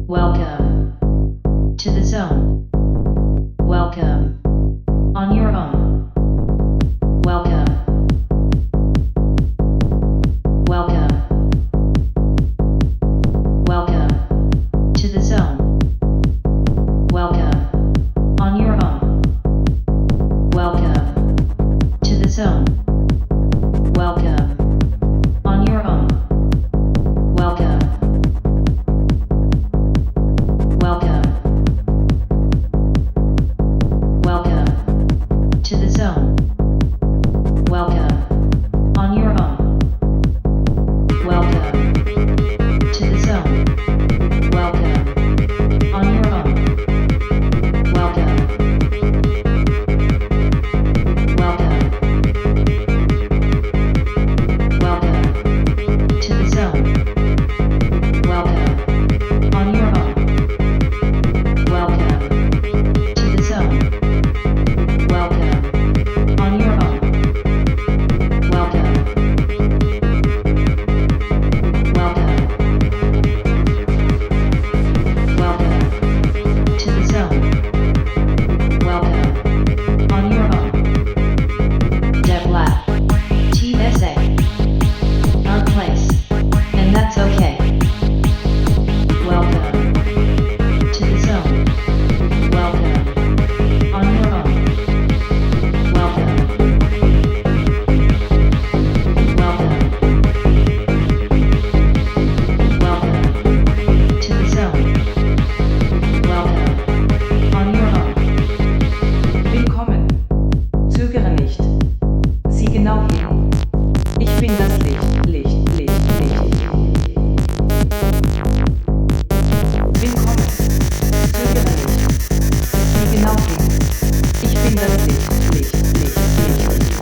Welcome to the zone. Welcome on your own. Welcome. Welcome. Welcome to the zone. Welcome on your own. Welcome to the zone. Welcome on your own. Welcome. Welcome. Welcome to the zone. Welcome on your own. Welcome to the zone. Welcome on your own. Welcome. Welcome. Welcome to the zone. Welcome on your own. Welcome to the zone. Welcome on your own. Welcome. Welcome. Welcome to the zone. Welcome on your own. DevLab. TSA. Our place. And that's okay. Welcome to the zone. Welcome on your own. Welcome. Welcome. Welcome to the zone. Welcome on your own. Willkommen. Zögere nicht. Sieh genau hin. Ich bin das Licht, Licht, Licht, Licht. Willkommen. Zögere nicht. Sieh genau hin. Ich bin das Licht, Licht, Licht, Licht.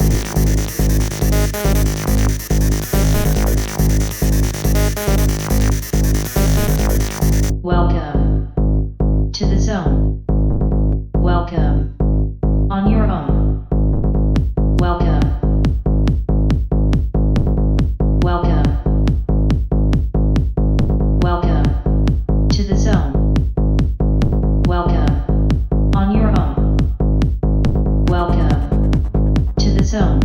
Welcome to the zone. Welcome on your own. Welcome. Welcome. Welcome to the zone. Welcome on your own. Welcome to the zone.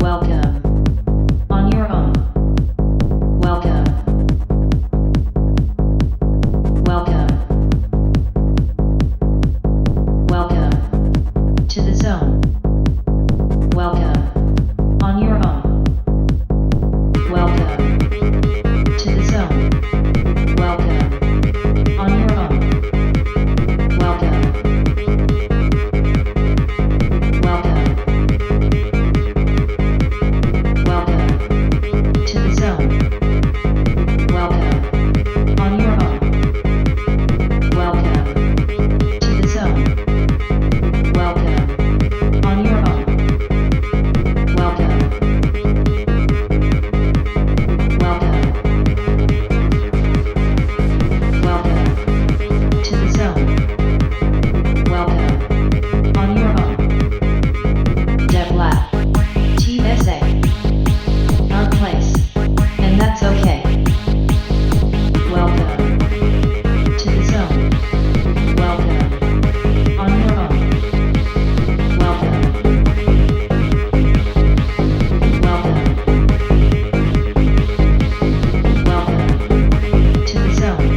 Welcome on your own. Welcome. Welcome. Welcome to the zone. Welcome on your own. Welcome to the zone. Welcome on your own. Welcome. Welcome. Welcome to the zone. Welcome on your own. Welcome to the zone. Welcome on your own. Welcome. Welcome. Welcome to the zone. Welcome on your own. DevLab. TSA. Our place. And that's okay. Welcome to the zone. Welcome on your own. Welcome. Welcome. Welcome to the zone.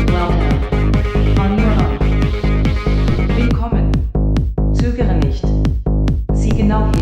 Welcome on your own. Willkommen. Zögere nicht. Sieh genau hin.